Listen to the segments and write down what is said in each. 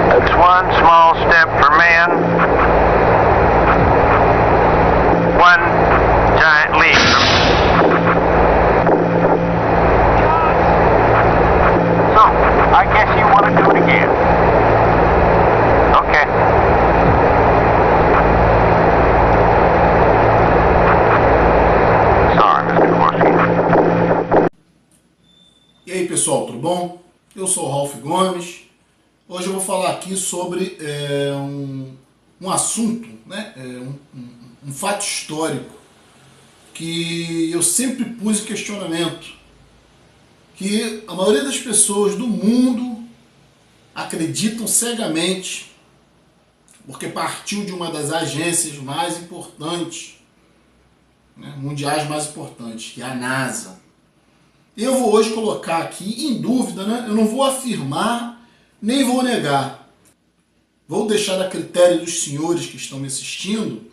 That's one small step for man, one giant leap So, I guess you want to do it again. Okay. Sorry, Mr. Corsi. E aí pessoal, tudo bom? Eu sou o Ralph Gomes. Hoje eu vou falar aqui sobre um assunto, né? Um fato histórico que eu sempre pus em questionamento, que a maioria das pessoas do mundo acreditam cegamente, porque partiu de uma das agências mais importantes, né, mundiais mais importantes, que é a NASA. Eu vou hoje colocar aqui em dúvida, né? Eu não vou afirmar, nem vou negar. Vou deixar a critério dos senhores que estão me assistindo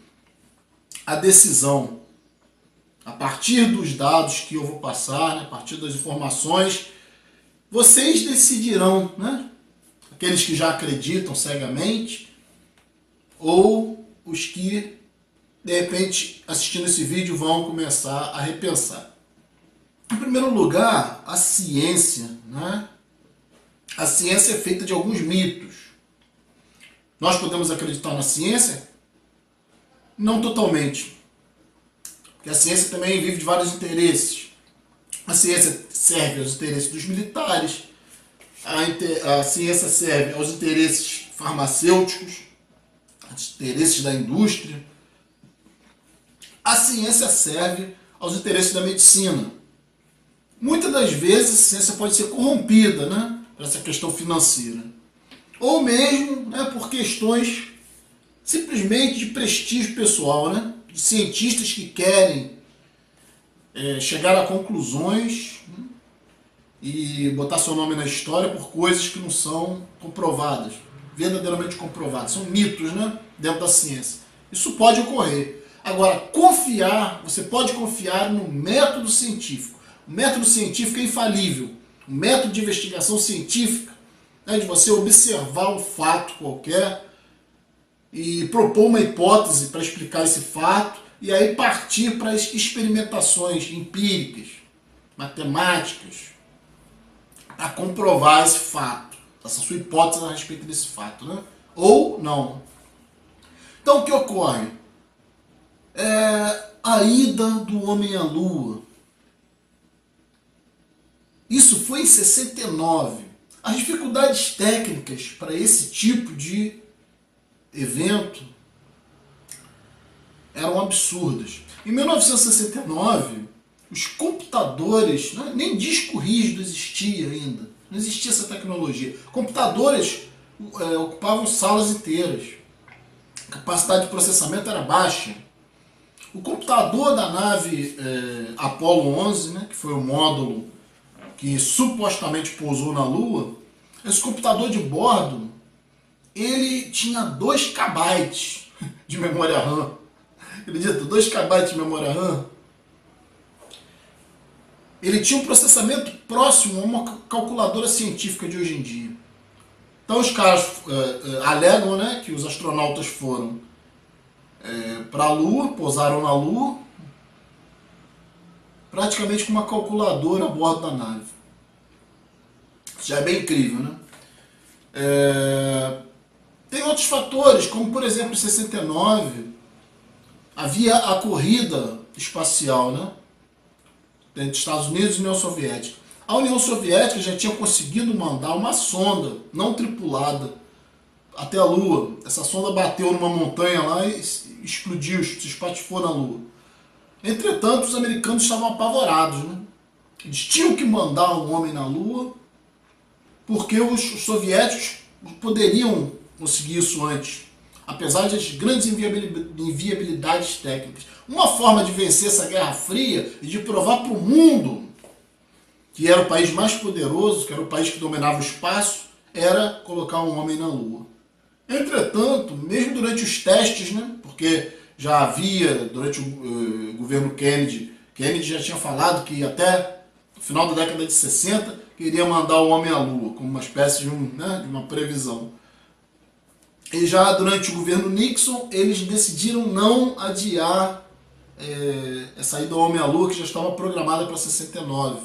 a decisão. A partir dos dados que eu vou passar, né? A partir das informações, vocês decidirão, né? Aqueles que já acreditam cegamente ou os que, de repente, assistindo esse vídeo vão começar a repensar. Em primeiro lugar, a ciência, né? A ciência é feita de alguns mitos. Nós podemos acreditar na ciência? Não totalmente. Porque a ciência também vive de vários interesses. A ciência serve aos interesses dos militares, a ciência serve aos interesses farmacêuticos, aos interesses da indústria. A ciência serve aos interesses da medicina. Muitas das vezes a ciência pode ser corrompida, né, por essa questão financeira. Ou mesmo, né, por questões simplesmente de prestígio pessoal, né, de cientistas que querem chegar a conclusões, né, e botar seu nome na história por coisas que não são comprovadas, verdadeiramente comprovadas. São mitos, né, dentro da ciência. Isso pode ocorrer. Agora, você pode confiar no método científico. O método científico é infalível. O método de investigação científica, né, de você observar um fato qualquer e propor uma hipótese para explicar esse fato e aí partir para as experimentações empíricas, matemáticas, para comprovar esse fato, essa sua hipótese a respeito desse fato, né? Ou não. Então o que ocorre? A ida do homem à Lua. Isso foi em 69. As dificuldades técnicas para esse tipo de evento eram absurdas. Em 1969, os computadores, né, nem disco rígido existia ainda, não existia essa tecnologia. Computadores ocupavam salas inteiras, a capacidade de processamento era baixa. O computador da nave Apollo 11, né, que foi o módulo que supostamente pousou na Lua, esse computador de bordo, ele tinha 2 KB de memória RAM. Acredita? 2 KB de memória RAM. Ele tinha um processamento próximo a uma calculadora científica de hoje em dia. Então os caras alegam, né, que os astronautas foram para a Lua, pousaram na Lua, praticamente com uma calculadora a bordo da nave. Isso já é bem incrível, né? Tem outros fatores, como por exemplo em 69 havia a corrida espacial, né, entre Estados Unidos e União Soviética. A União Soviética já tinha conseguido mandar uma sonda não tripulada até a Lua. Essa sonda bateu numa montanha lá e explodiu, se espatifou na Lua. Entretanto, os americanos estavam apavorados, né? Eles tinham que mandar um homem na Lua porque os soviéticos poderiam conseguir isso antes, apesar das grandes inviabilidades técnicas. Uma forma de vencer essa Guerra Fria e de provar para o mundo que era o país mais poderoso, que era o país que dominava o espaço, era colocar um homem na Lua. Entretanto, mesmo durante os testes, né, porque já havia, durante o governo Kennedy, Kennedy já tinha falado que até o final da década de 60 queria mandar o homem à Lua, como uma espécie de uma previsão. E já durante o governo Nixon, eles decidiram não adiar essa ida ao homem à Lua, que já estava programada para 69.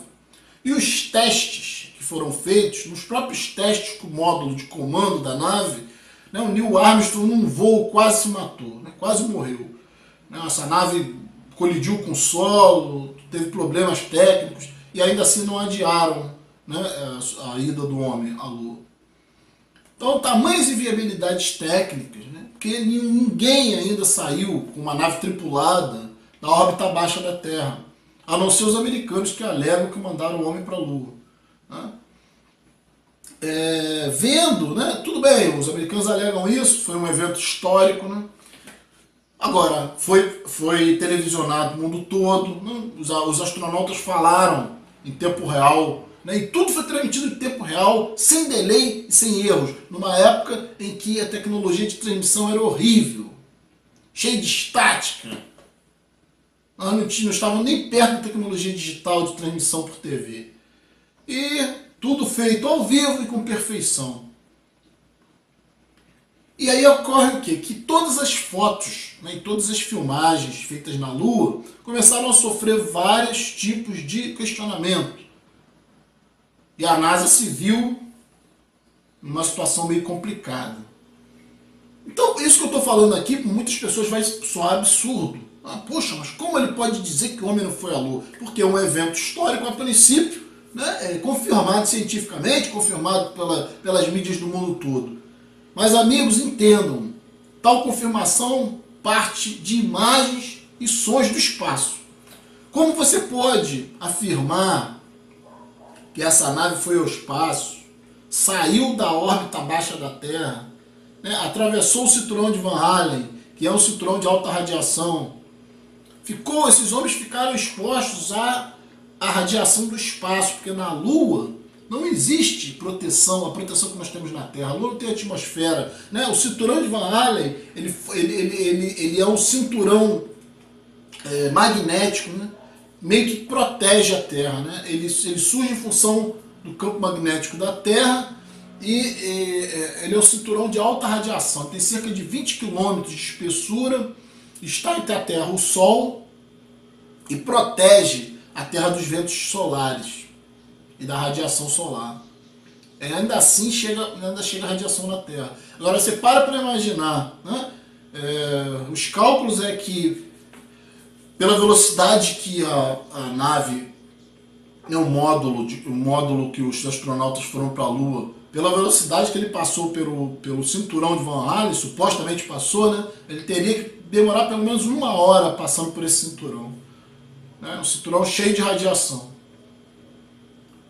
E os testes que foram feitos, nos próprios testes com o módulo de comando da nave, né, o Neil Armstrong num voo quase se matou, né, quase morreu. Né, essa nave colidiu com o solo, teve problemas técnicos, e ainda assim não adiaram, né, a ida do homem à Lua. Então, tamanhas inviabilidades técnicas, né, porque ninguém ainda saiu com uma nave tripulada da órbita baixa da Terra, a não ser os americanos que alegam que mandaram o homem para a Lua. Né? Vendo, né, tudo bem, os americanos alegam isso, foi um evento histórico, né? Agora, foi televisionado no mundo todo, né? Os astronautas falaram em tempo real, né? E tudo foi transmitido em tempo real, sem delay e sem erros, numa época em que a tecnologia de transmissão era horrível, cheia de estática. Nós não estávamos nem perto da tecnologia digital de transmissão por TV. E tudo feito ao vivo e com perfeição. E aí ocorre o quê? Que todas as fotos, né, e todas as filmagens feitas na Lua começaram a sofrer vários tipos de questionamento. E a NASA se viu numa situação meio complicada. Então, isso que eu estou falando aqui, para muitas pessoas vai soar absurdo. Poxa, mas como ele pode dizer que o homem não foi à Lua? Porque é um evento histórico, a princípio, né, confirmado cientificamente, confirmado pelas mídias do mundo todo. Mas, amigos, entendam, tal confirmação parte de imagens e sons do espaço. Como você pode afirmar que essa nave foi ao espaço, saiu da órbita baixa da Terra, né, atravessou o cinturão de Van Allen, que é um cinturão de alta radiação, esses homens ficaram expostos à radiação do espaço, porque na Lua não existe proteção, a proteção que nós temos na Terra. A Lua não tem atmosfera, né? O cinturão de Van Allen, ele é um cinturão magnético, né? Meio que protege a Terra, né? Ele surge em função do campo magnético da Terra e ele é um cinturão de alta radiação. Tem cerca de 20 km de espessura, está entre a Terra e o Sol e protege a Terra dos ventos solares e da radiação solar. Ainda assim chega a radiação na Terra. Agora você para imaginar, né? Os cálculos é que pela velocidade que a nave, né, o módulo que os astronautas foram para a Lua, pela velocidade que ele passou pelo cinturão de Van Allen, supostamente passou, né, ele teria que demorar pelo menos 1 hora passando por esse cinturão. Né, um cinturão cheio de radiação.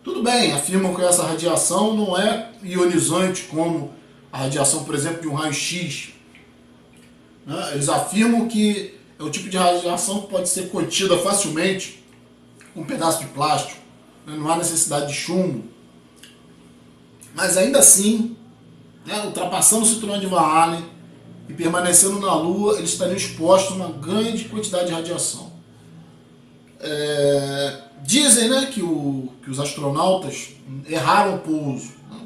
Tudo bem, afirmam que essa radiação não é ionizante como a radiação, por exemplo, de um raio-x. Né, eles afirmam que é o tipo de radiação que pode ser contida facilmente com um pedaço de plástico. Né, não há necessidade de chumbo. Mas ainda assim, né, ultrapassando o cinturão de Van Allen e permanecendo na Lua, eles estariam expostos a uma grande quantidade de radiação. Dizem, né, que os astronautas erraram o pouso. Né?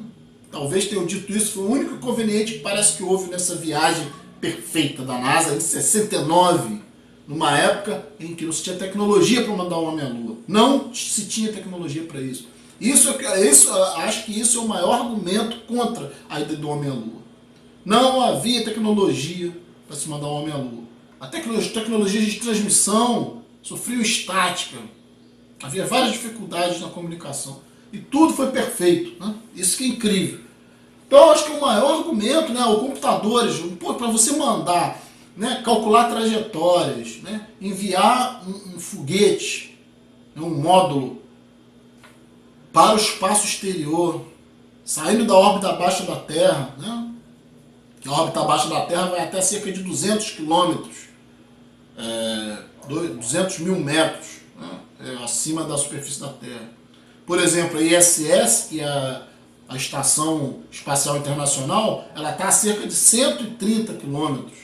Talvez tenham dito isso, foi o único inconveniente que parece que houve nessa viagem perfeita da NASA em 69, numa época em que não se tinha tecnologia para mandar o homem à Lua. Não se tinha tecnologia para isso. Acho que isso é o maior argumento contra a ida do homem à Lua. Não havia tecnologia para se mandar o homem à Lua. A tecnologia de transmissão sofreu estática. Havia várias dificuldades na comunicação. E tudo foi perfeito. Né? Isso que é incrível. Então, acho que o maior argumento, né, os computadores, para você mandar, né, calcular trajetórias, né, enviar um foguete, né, um módulo para o espaço exterior, saindo da órbita abaixo da Terra, né? A órbita abaixo da Terra vai até cerca de 200 quilômetros, 200 mil metros, né? Acima da superfície da Terra. Por exemplo, a ISS, que é a Estação Espacial Internacional, ela está a cerca de 130 quilômetros,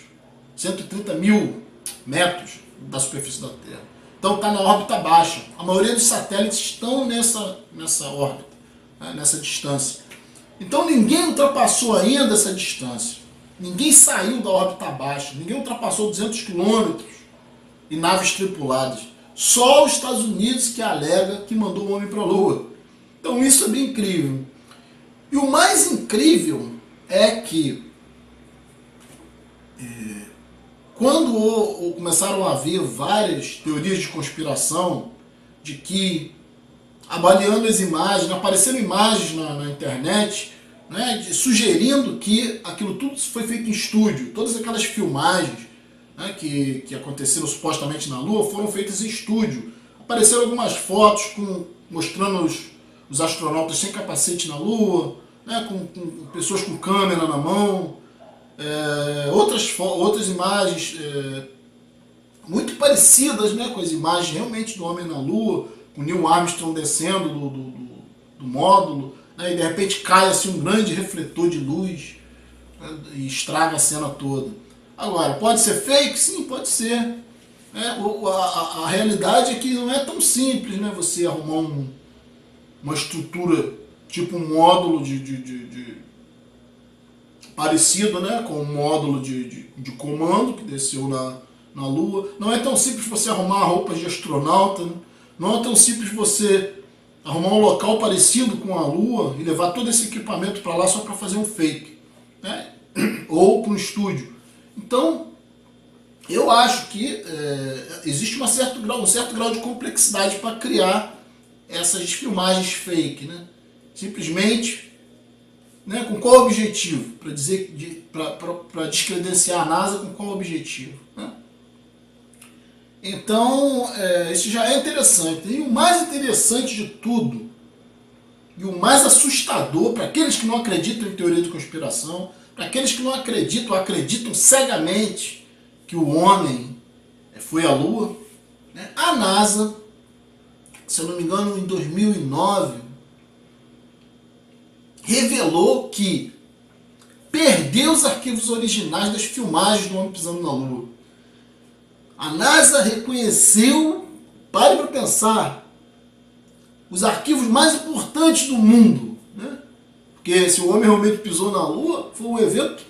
130 mil metros da superfície da Terra. Então está na órbita baixa. A maioria dos satélites estão nessa órbita, né, nessa distância. Então ninguém ultrapassou ainda essa distância. Ninguém saiu da órbita baixa. Ninguém ultrapassou 200 quilômetros em naves tripuladas. Só os Estados Unidos que alega que mandou o homem para a Lua. Então isso é bem incrível. E o mais incrível é que quando começaram a haver várias teorias de conspiração, de que, avaliando as imagens, apareceram imagens na internet, né, sugerindo que aquilo tudo foi feito em estúdio, todas aquelas filmagens, né, que aconteceram supostamente na Lua foram feitas em estúdio. Apareceram algumas fotos mostrando os astronautas sem capacete na Lua, né, com pessoas com câmera na mão, outras imagens muito parecidas, né, com as imagens realmente do homem na Lua, com Neil Armstrong descendo do módulo, né, e de repente cai assim um grande refletor de luz, né, e estraga a cena toda. Agora, pode ser fake? Sim, pode ser. A realidade é que não é tão simples, né, você arrumar uma estrutura tipo um módulo parecido, né, com um módulo de comando que desceu na Lua. Não é tão simples você arrumar roupas de astronauta, né? Não é tão simples você arrumar um local parecido com a Lua e levar todo esse equipamento para lá só para fazer um fake, né? Ou para um estúdio. Então, eu acho que existe um certo grau de complexidade para criar essas filmagens fake, né? Simplesmente, né, com qual objetivo? Para descredenciar a NASA, com qual objetivo? Né? Então, isso já é interessante. E o mais interessante de tudo, e o mais assustador para aqueles que não acreditam em teoria de conspiração, para aqueles que não acreditam cegamente que o homem foi à Lua, né? A NASA, se eu não me engano, em 2009, revelou que perdeu os arquivos originais das filmagens do homem pisando na Lua. A NASA reconheceu, pare para pensar, os arquivos mais importantes do mundo, né? Porque se o homem realmente pisou na Lua, foi o evento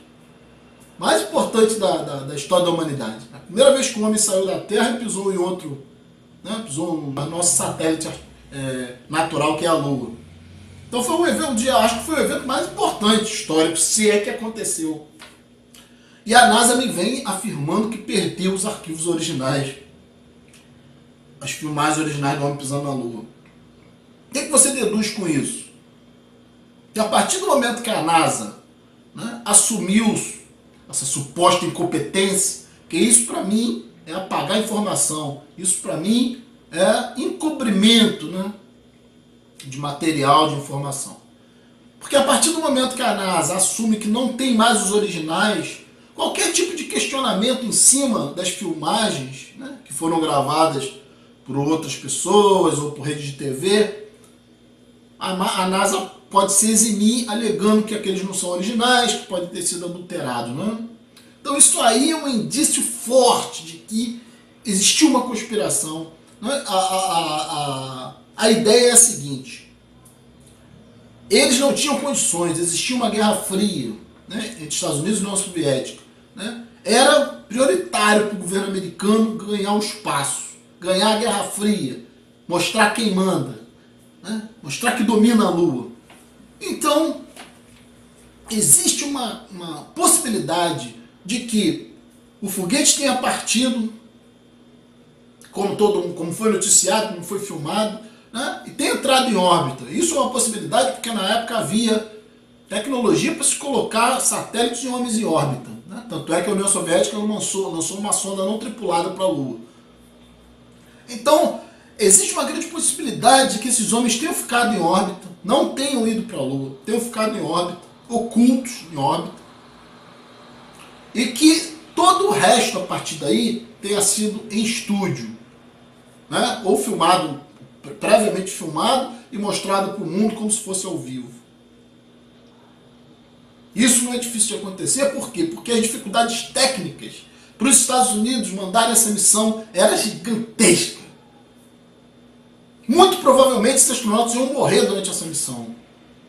mais importante da história da humanidade. A primeira vez que o homem saiu da Terra e pisou em outro, né? Pisou no nosso satélite natural, que é a Lua. Então foi acho que foi o evento mais importante histórico, se é que aconteceu. E a NASA me vem afirmando que perdeu os arquivos originais, as filmagens originais do homem pisando na Lua. O que você deduz com isso? Que a partir do momento que a NASA, né, assumiu essa suposta incompetência, que isso para mim é apagar informação, isso para mim é encobrimento, né, de material, de informação. Porque a partir do momento que a NASA assume que não tem mais os originais, qualquer tipo de questionamento em cima das filmagens, né, que foram gravadas por outras pessoas ou por rede de TV, a NASA pode se eximir alegando que aqueles não são originais, que podem ter sido adulterados, né? Então isso aí é um indício forte de que existiu uma conspiração, né? A ideia é a seguinte: eles não tinham condições, existia uma guerra fria, né, entre Estados Unidos e União Soviética, né? Era prioritário para o governo americano ganhar o espaço, ganhar a Guerra Fria, mostrar quem manda, né? Mostrar que domina a Lua. Então, existe uma possibilidade de que o foguete tenha partido, como foi noticiado, como foi filmado, né? E tenha entrado em órbita. Isso é uma possibilidade porque na época havia tecnologia para se colocar satélites de homens em órbita, né? Tanto é que a União Soviética lançou uma sonda não tripulada para a Lua. Então, existe uma grande possibilidade de que esses homens tenham ficado em órbita, não tenham ido para a Lua, tenham ficado em órbita, ocultos em órbita, e que todo o resto a partir daí tenha sido em estúdio, né? Ou filmado, previamente filmado e mostrado para o mundo como se fosse ao vivo. Isso não é difícil de acontecer, por quê? Porque as dificuldades técnicas para os Estados Unidos mandarem essa missão era gigantesca. muito provavelmente esses astronautas iam morrer durante essa missão.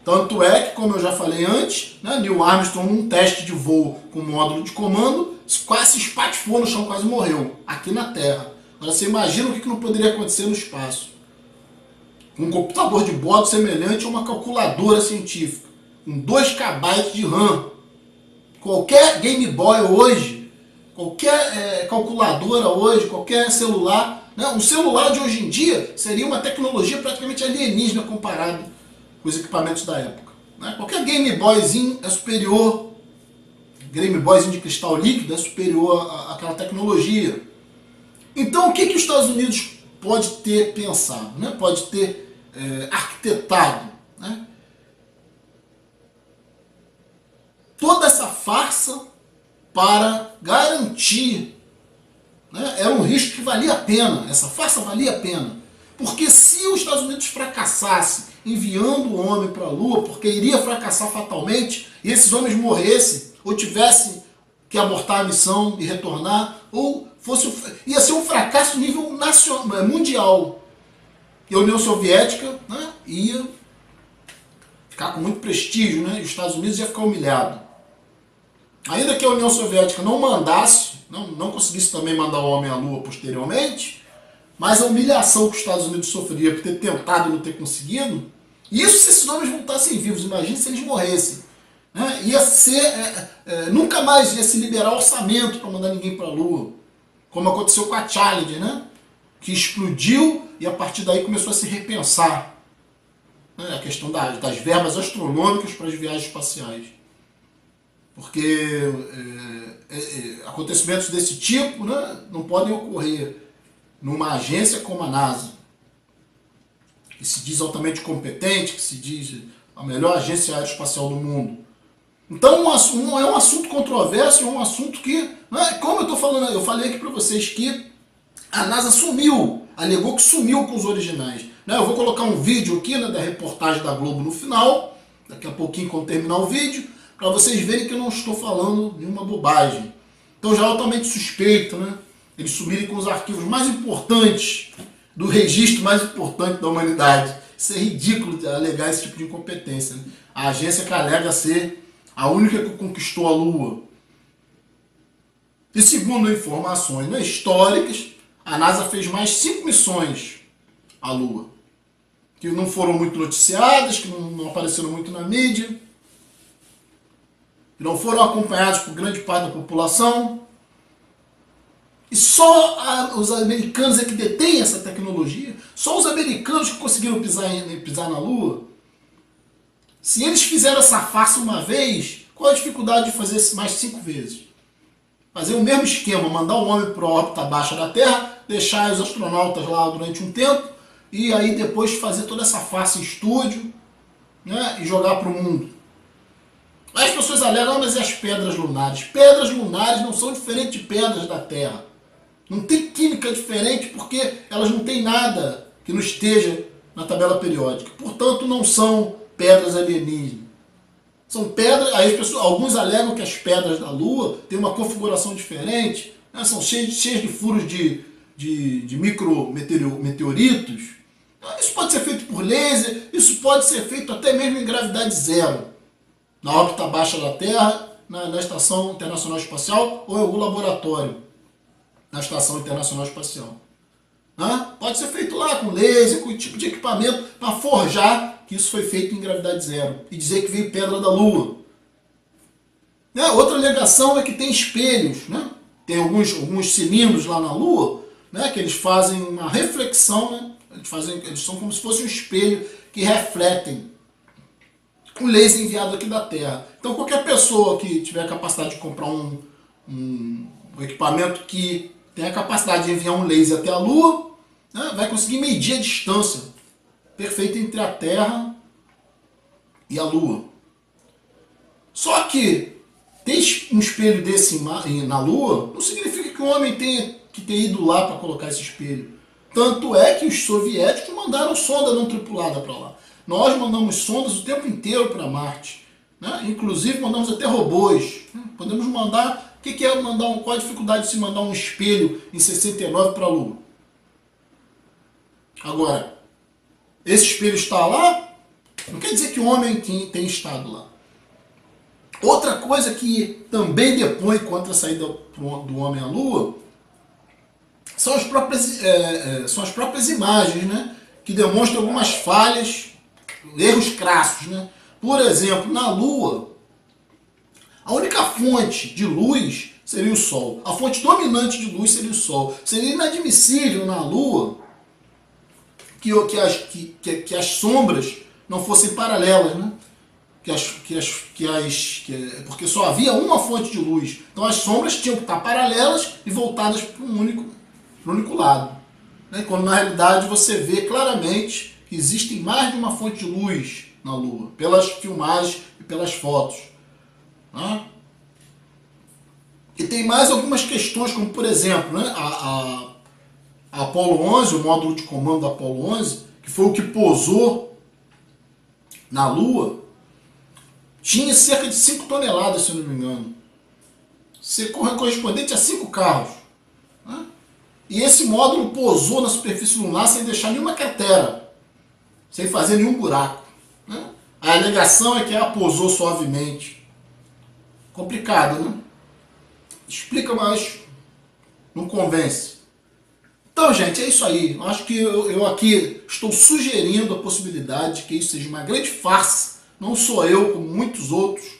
Tanto é que, como eu já falei antes, né, Neil Armstrong, num teste de voo com módulo de comando, quase se espatifou no chão, quase morreu, aqui na Terra. Agora você imagina o que não poderia acontecer no espaço. Um computador de bordo semelhante a uma calculadora científica, com 2 KB de RAM. Qualquer Game Boy hoje, qualquer calculadora hoje, qualquer celular, né, um celular de hoje em dia seria uma tecnologia praticamente alienígena comparado com os equipamentos da época. Né? Qualquer Game Boyzinho é superior, Game Boyzinho de cristal líquido é superior àquela tecnologia. Então o que os Estados Unidos pode ter pensado, né? Pode ter arquitetado? Né? Toda essa farsa para garantir, né? Era um risco que valia a pena, essa farsa valia a pena. Porque se os Estados Unidos fracassasse enviando o homem para a Lua, porque iria fracassar fatalmente, e esses homens morressem, ou tivessem que abortar a missão e retornar, ou ia ser um fracasso nível nacional, mundial. E a União Soviética, né, ia ficar com muito prestígio, né, e os Estados Unidos ia ficar humilhado. Ainda que a União Soviética não mandasse, não conseguisse também mandar o homem à Lua posteriormente, mas a humilhação que os Estados Unidos sofria por ter tentado e não ter conseguido, isso se esses homens voltassem vivos, imagine se eles morressem. Né? Ia ser, nunca mais ia se liberar orçamento para mandar ninguém para a Lua, como aconteceu com a Challenger, né? Que explodiu e a partir daí começou a se repensar, né? A questão das verbas astronômicas para as viagens espaciais. Porque acontecimentos desse tipo, né, não podem ocorrer numa agência como a NASA, que se diz altamente competente, que se diz a melhor agência aeroespacial do mundo. Então é um assunto controverso, é um assunto que, né, como eu estou falando, eu falei aqui para vocês que a NASA sumiu, alegou que sumiu com os originais. Né, eu vou colocar um vídeo aqui, né, da reportagem da Globo no final, daqui a pouquinho quando terminar o vídeo, para vocês verem que eu não estou falando nenhuma bobagem. Então já é altamente suspeito, né? Eles sumirem com os arquivos mais importantes, do registro mais importante da humanidade. Isso é ridículo alegar esse tipo de incompetência. Né? A agência que alega ser a única que conquistou a Lua. E segundo informações, né, históricas, a NASA fez mais 5 missões à Lua, que não foram muito noticiadas, que não apareceram muito na mídia, que não foram acompanhadas por grande parte da população. E só os americanos é que detêm essa tecnologia. Só os americanos que conseguiram pisar na Lua. Se eles fizeram essa farsa uma vez, qual a dificuldade de fazer mais 5 vezes? Fazer o mesmo esquema, mandar o homem para a órbita baixa da Terra, deixar os astronautas lá durante um tempo, e aí depois fazer toda essa farsa em estúdio, né, e jogar para o mundo. As pessoas alegam, mas e as pedras lunares? Pedras lunares não são diferentes de pedras da Terra. Não tem química diferente porque elas não têm nada que não esteja na tabela periódica. Portanto, não são pedras alienígenas. São pedras, aí as pessoas, alguns alegam que as pedras da Lua têm uma configuração diferente, né? São cheias de furos de micrometeoritos. Isso pode ser feito por laser, isso pode ser feito até mesmo em gravidade zero. Na órbita baixa da Terra, na Estação Internacional Espacial ou em algum laboratório na Estação Internacional Espacial. Pode ser feito lá com laser, com tipo de equipamento para forjar que isso foi feito em gravidade zero e dizer que veio pedra da Lua. Outra alegação é que tem espelhos, né? Tem alguns cilindros lá na Lua, né, que eles fazem uma reflexão, né? Eles são como se fosse um espelho que refletem o laser enviado aqui da Terra. Então qualquer pessoa que tiver a capacidade de comprar um equipamento que tem a capacidade de enviar um laser até a Lua, né, vai conseguir medir a distância perfeita entre a Terra e a Lua. Só que ter um espelho desse na Lua não significa que o homem tenha que ter ido lá para colocar esse espelho. Tanto é que os soviéticos mandaram sonda não tripulada para lá. Nós mandamos sondas o tempo inteiro para Marte. Né? Inclusive mandamos até robôs. Podemos mandar... O que é mandar qual a dificuldade de se mandar um espelho em 69 para a Lua? Agora, esse espelho está lá, não quer dizer que o homem tem estado lá. Outra coisa que também depõe contra a saída do homem à Lua são as próprias imagens, né? Que demonstram algumas falhas, erros crassos, né? Por exemplo, na Lua, a única fonte de luz seria o Sol. A fonte dominante de luz seria o Sol. Seria inadmissível na Lua que as sombras não fossem paralelas, né? Porque só havia uma fonte de luz. Então as sombras tinham que estar paralelas e voltadas para um único lado. Né? Quando na realidade você vê claramente que existe mais de uma fonte de luz na Lua, pelas filmagens e pelas fotos. Né? E tem mais algumas questões, como por exemplo, né, a Apollo 11, o módulo de comando da Apollo 11, que foi o que pousou na Lua, tinha cerca de 5 toneladas, se eu não me engano. Correspondente a 5 carros. Né? E esse módulo pousou na superfície lunar sem deixar nenhuma cratera, sem fazer nenhum buraco. Né? A alegação é que ela pousou suavemente. Complicado, né? Explica, mas não convence. Então, gente, é isso aí. Eu acho que eu aqui estou sugerindo a possibilidade de que isso seja uma grande farsa. Não sou eu, como muitas outras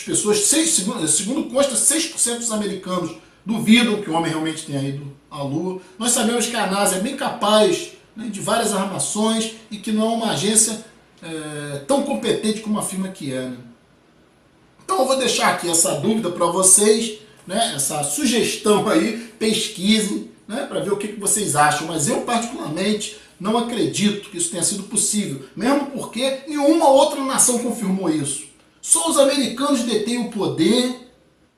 pessoas. Segundo consta, 6% dos americanos duvidam que o homem realmente tenha ido à Lua. Nós sabemos que a NASA é bem capaz, né, de várias armações e que não é uma agência tão competente como afirma que é. Né? Então eu vou deixar aqui essa dúvida para vocês, né, essa sugestão aí, pesquisem, né, para ver o que vocês acham. Mas eu particularmente não acredito que isso tenha sido possível, mesmo porque nenhuma outra nação confirmou isso. Só os americanos detêm o poder,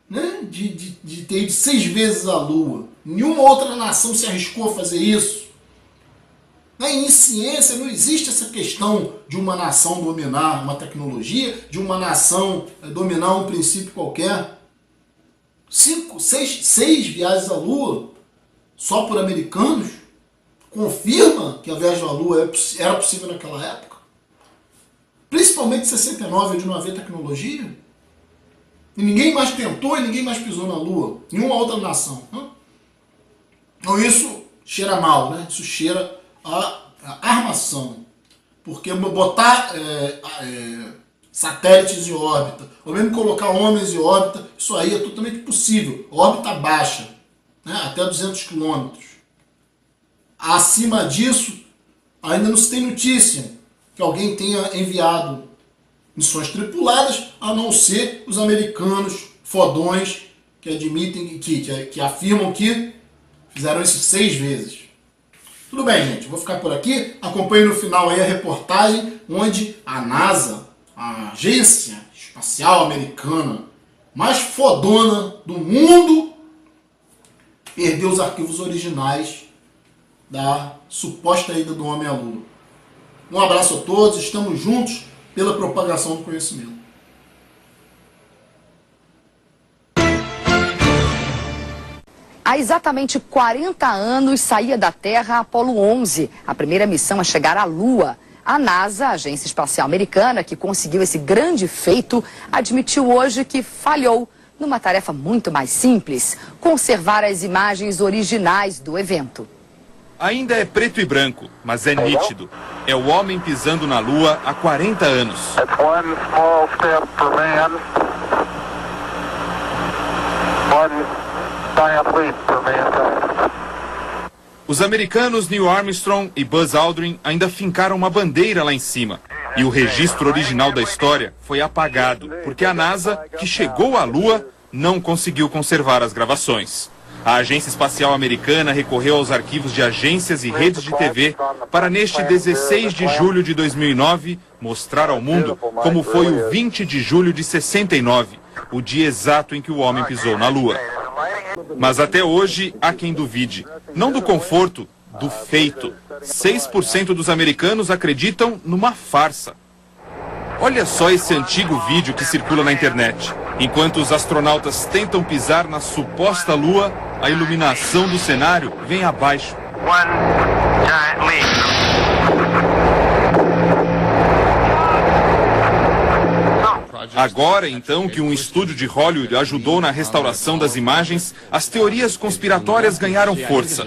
né, de ter ido 6 vezes à Lua. Nenhuma outra nação se arriscou a fazer isso. Em ciência não existe essa questão de uma nação dominar uma tecnologia, de uma nação dominar um princípio qualquer. 6 viagens à Lua, só por americanos, confirma que a viagem à Lua era possível naquela época. Principalmente em 69, onde não havia tecnologia. E ninguém mais tentou e ninguém mais pisou na Lua. Nenhuma outra nação. Então isso cheira mal, né? Isso cheira a armação. Porque botar satélites em órbita, ou mesmo colocar homens em órbita, isso aí é totalmente possível. Órbita baixa, né? Até 200 km. Acima disso, ainda não se tem notícia que alguém tenha enviado missões tripuladas, a não ser os americanos fodões que admitem, que afirmam que fizeram isso 6 vezes. Tudo bem, gente, vou ficar por aqui. Acompanhe no final aí a reportagem onde a NASA, a agência espacial americana mais fodona do mundo, perdeu os arquivos originais da suposta ida do homem à Lua. Um abraço a todos, estamos juntos pela propagação do conhecimento. Há exatamente 40 anos saía da Terra a Apollo 11, a primeira missão a chegar à Lua. A NASA, a agência espacial americana, que conseguiu esse grande feito, admitiu hoje que falhou numa tarefa muito mais simples: conservar as imagens originais do evento. Ainda é preto e branco, mas é nítido. É o homem pisando na Lua há 40 anos. That's one small step for man, one giant leap for mankind. Os americanos Neil Armstrong e Buzz Aldrin ainda fincaram uma bandeira lá em cima. E o registro original da história foi apagado, porque a NASA, que chegou à Lua, não conseguiu conservar as gravações. A Agência Espacial Americana recorreu aos arquivos de agências e redes de TV para, neste 16 de julho de 2009, mostrar ao mundo como foi o 20 de julho de 69, o dia exato em que o homem pisou na Lua. Mas até hoje há quem duvide, não do conforto, do feito. 6% dos americanos acreditam numa farsa. Olha só esse antigo vídeo que circula na internet. Enquanto os astronautas tentam pisar na suposta Lua, a iluminação do cenário vem abaixo. One giant leap. Agora, então, que um estúdio de Hollywood ajudou na restauração das imagens, as teorias conspiratórias ganharam força.